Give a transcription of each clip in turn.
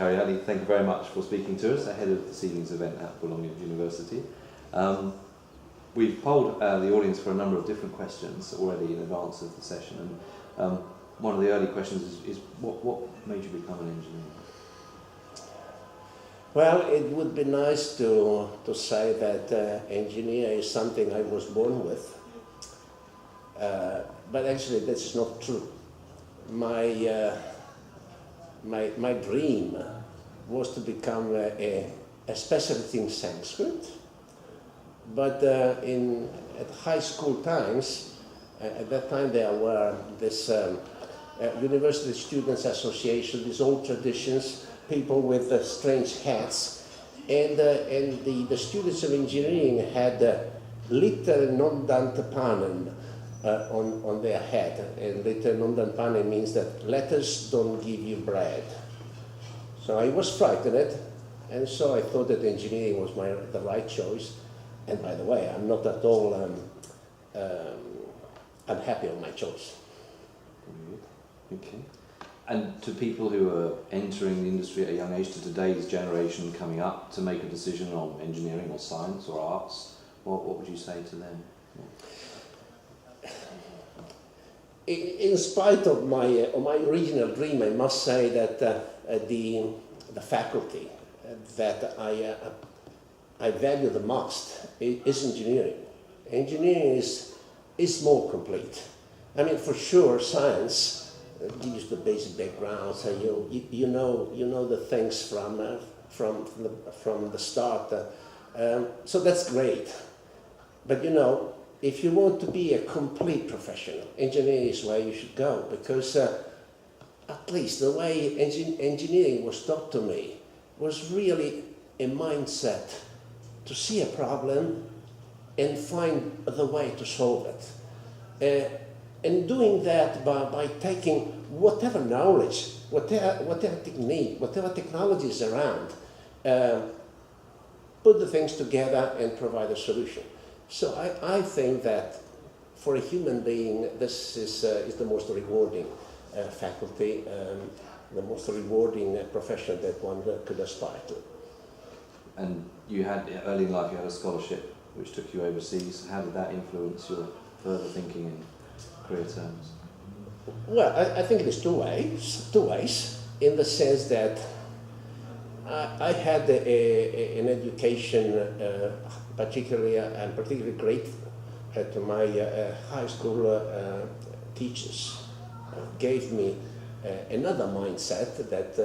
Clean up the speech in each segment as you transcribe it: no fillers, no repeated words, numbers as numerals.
Chiariglione, thank you very much for speaking to us ahead of this evening's event at Bologna University. We've polled the audience for a number of different questions already in advance of the session, and one of the early questions is what made you become an engineer? Well, it would be nice to say that engineer is something I was born with, but actually that's not true. My dream was to become a specialist in Sanskrit, but at high school times, at that time there were this University Students Association, these old traditions, people with strange hats, and the students of engineering had litter non dantapanen on their head, and litter non dantapanen means that letters don't give you bread. So I was frightened, and so I thought that engineering was the right choice. And by the way, I'm not at all unhappy with my choice. Okay. And to people who are entering the industry at a young age, to today's generation coming up to make a decision on engineering or science or arts, what would you say to them? In spite of my original dream, I must say that the faculty that I value the most is engineering. Engineering is more complete. I mean, for sure, science gives the basic background, so you know the things from the start. So that's great. But if you want to be a complete professional, engineering is where you should go, because at least the way engineering was taught to me was really a mindset to see a problem and find the way to solve it. And doing that by taking whatever knowledge, whatever technique, whatever technology is around, put the things together and provide a solution. So I think that for a human being, this is the most rewarding faculty, the most rewarding profession that one could aspire to. And you had, early in life, you had a scholarship which took you overseas. How did that influence your further thinking in career terms? Well, I think it is two ways, in the sense that I had an education, particularly great to my high school teachers, gave me another mindset that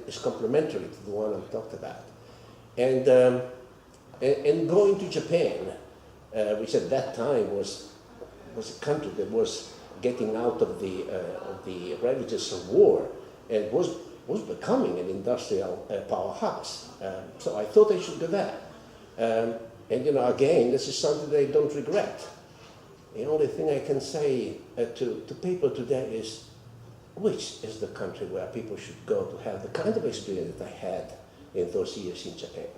is complementary to the one I talked about. And going to Japan, which at that time was a country that was getting out of the ravages of war and was becoming an industrial powerhouse. So I thought I should go there. And again, this is something that I don't regret. The only thing I can say to people today is, which is the country where people should go to have the kind of experience that I had in those years in Japan?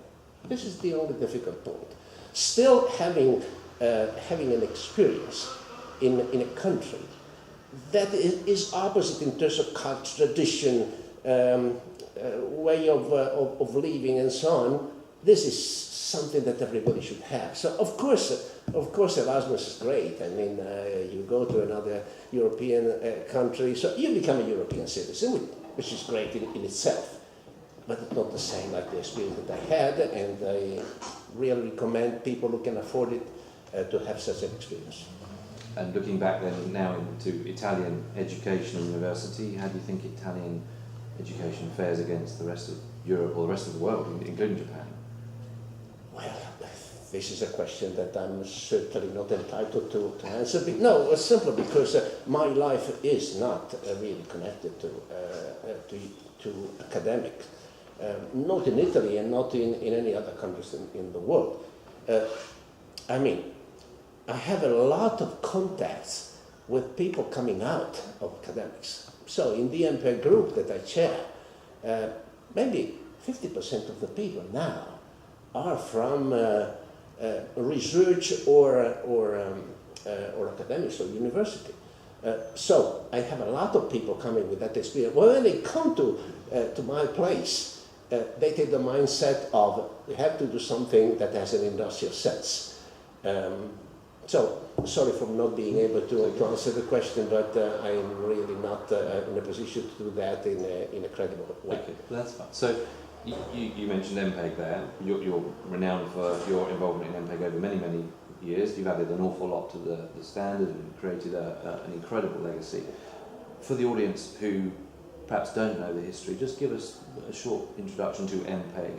This is the only difficult point. Still having an experience in a country that is opposite in terms of culture, tradition, way of living, and so on. This is something that everybody should have. So of course Erasmus is great. I mean, you go to another European country, so you become a European citizen, which is great in itself. But it's not the same like the experience that I had, and I really recommend people who can afford it to have such an experience. And looking back then now into Italian education and university, how do you think Italian education fares against the rest of Europe or the rest of the world, including Japan? Well, this is a question that I'm certainly not entitled to answer. No, simply because my life is not really connected to academics. Not in Italy and not in any other countries in the world. I mean, I have a lot of contacts with people coming out of academics. So in the MPEG group that I chair, maybe 50% of the people now are from research or academics or university. So I have a lot of people coming with that experience. Well, when they come to my place, they take the mindset of we have to do something that has an industrial sense. So, sorry for not being able to answer the question, but I'm really not in a position to do that in a credible way. Okay, that's fine. So, you mentioned MPEG there. You're renowned for your involvement in MPEG over many years. You've added an awful lot to the standard and created an incredible legacy. For the audience who perhaps don't know the history, just give us a short introduction to MPEG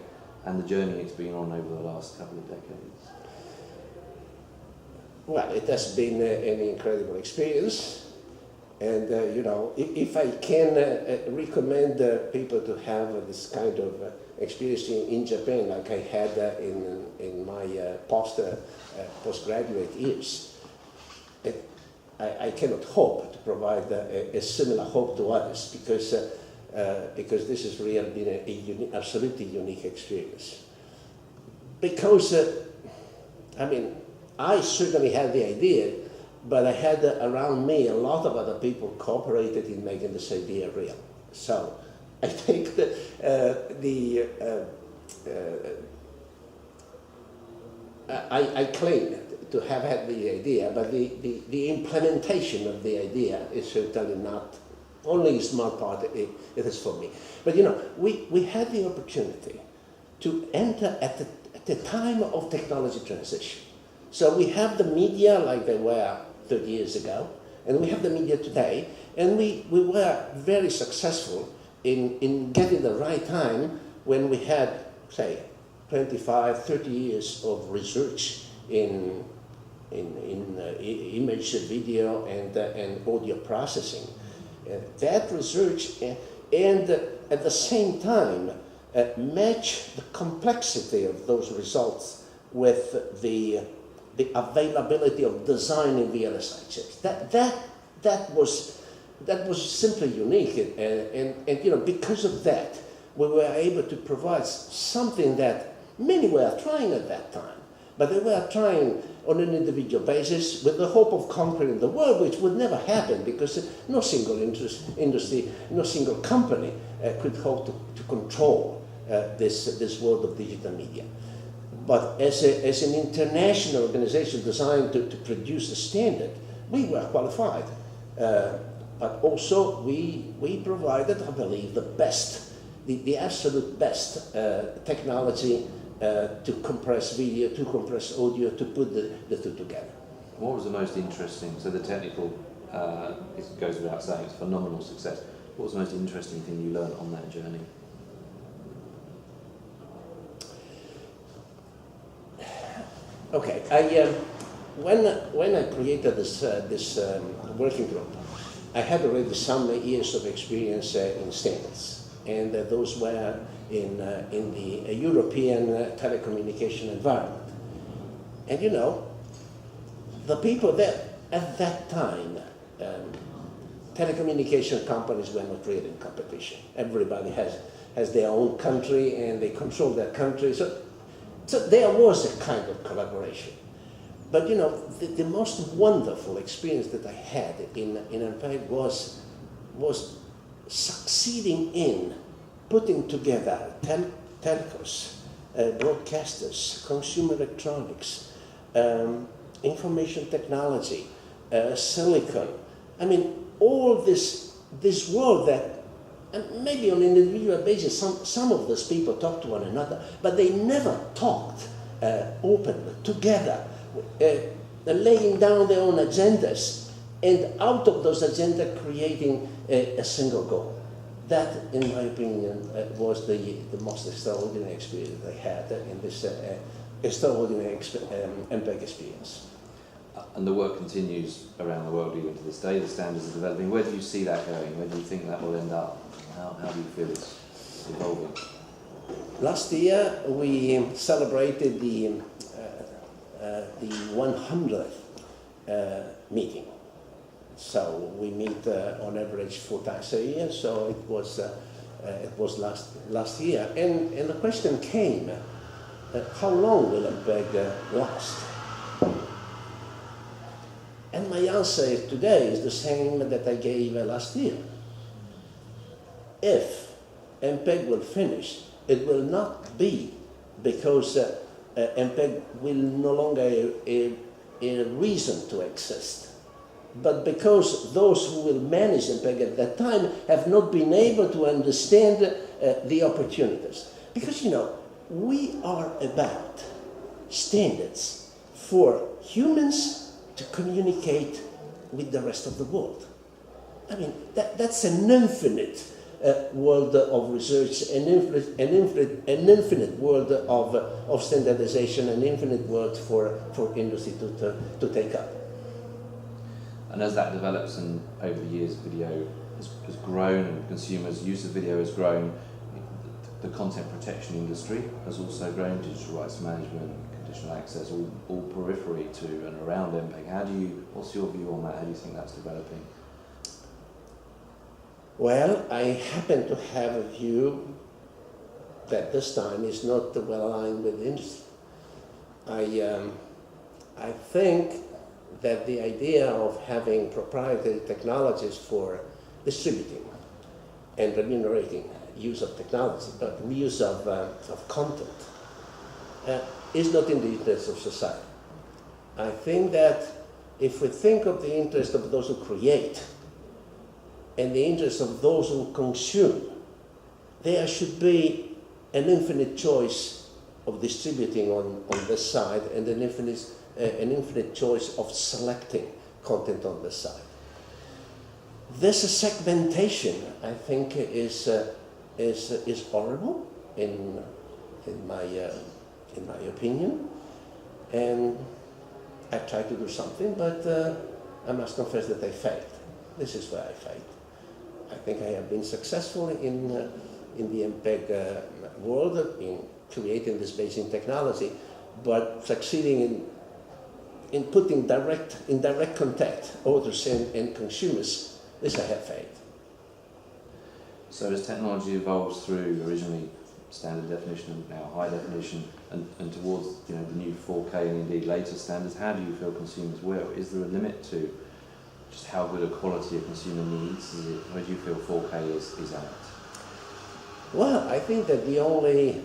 and the journey it's been on over the last couple of decades. Well, it has been an incredible experience. And, you know, if I can recommend people to have this kind of experience in Japan, like I had in my postgraduate years, I cannot hope to provide a similar hope to others because this has really been absolutely unique experience. Because, I mean, I certainly had the idea, but I had around me a lot of other people cooperated in making this idea real. So I think I claim to have had the idea, but the implementation of the idea is certainly not only a small part, it is for me. But you know, we had the opportunity to enter at the time of technology transition. So we have the media like they were 30 years ago, and we have the media today, and we were very successful in getting the right time when we had, say, 25, 30 years of research in image, video, and audio processing. That research and at the same time match the complexity of those results with the availability of designing VLSI chips. That was simply unique, and you know, because of that, we were able to provide something that many were trying at that time, but they were trying on an individual basis with the hope of conquering the world, which would never happen because no single industry, no single company could hope to control this world of digital media. But as an international organization designed to produce a standard, we were qualified. But also we provided, I believe, the best, the absolute best technology to compress video, to compress audio, to put the two together. What was the most interesting? So the technical, it goes without saying, it's phenomenal success. What was the most interesting thing you learned on that journey? Okay, when I created this working group, I had already some years of experience in standards, and those were in the European telecommunication environment. And you know, the people there at that time, telecommunication companies were not really in competition. Everybody has their own country, and they control their country. So there was a kind of collaboration. But you know, the most wonderful experience that I had in MPEG was succeeding in putting together telcos, broadcasters, consumer electronics, information technology, silicon. I mean, all this world that, and maybe on an individual basis, some of those people talk to one another, but they never talked openly, together, laying down their own agendas, and out of those agendas creating a single goal. That, in my opinion, was the most extraordinary experience I had in this extraordinary MPEG experience. And the work continues around the world even to this day. The standards are developing. Where do you see that going? Where do you think that will end up? How do you feel it's evolving? Last year we celebrated the 100th meeting. So we meet on average 4 times a year. So it was last year, and the question came: how long will MPEG last? And my answer today is the same that I gave last year. If MPEG will finish it will not be because MPEG will no longer a reason to exist, but because those who will manage MPEG at that time have not been able to understand the opportunities. Because, you know, we are about standards for humans to communicate with the rest of the world. I mean, that's an infinite world of research, an infinite world of standardization, an infinite world for industry to take up. And as that develops and over the years video has grown and consumers' use of video has grown, the content protection industry has also grown, digital rights management, conditional access, all periphery to and around MPEG. What's your view on that? How do you think that's developing? Well, I happen to have a view that this time is not well aligned with the industry. I think that the idea of having proprietary technologies for distributing and remunerating use of technology, but use of content, is not in the interest of society. I think that if we think of the interest of those who create and the interest of those who consume, there should be an infinite choice of distributing on this side and an infinite choice of selecting content on this side. This segmentation, I think, is horrible in my opinion, and I tried to do something, but I must confess that I failed. This is where I failed. I think I have been successful in the MPEG world in creating this basic technology, but succeeding in putting in direct contact authors and consumers, this I have failed. So as technology evolves through originally standard definition, now high definition, and towards the new 4K and indeed later standards, how do you feel consumers will? Is there a limit to just how good a quality a consumer needs? Where do you feel 4K is at? Well, I think that the only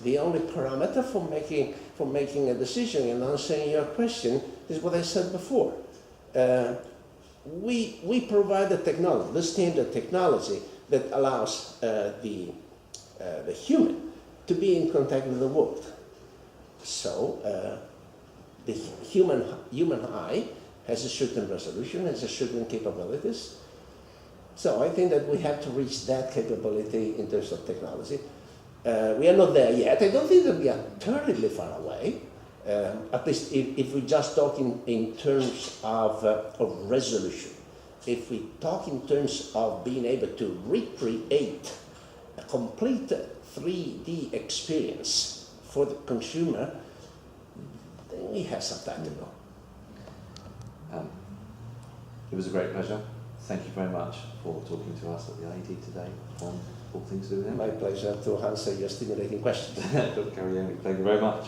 parameter for making a decision and answering your question is what I said before. We provide the technology, the standard technology that allows the human to be in contact with the world. So the human eye has a certain resolution, has a certain capabilities. So I think that we have to reach that capability in terms of technology. We are not there yet. I don't think that we are terribly far away. At least if we just talk in terms of resolution. If we talk in terms of being able to recreate a complete 3D experience for the consumer, then we have some time to go. It was a great pleasure. Thank you very much for talking to us at the IET today on all things to do with him. My pleasure to answer your stimulating questions. Dr. Chiariglione, thank you very much.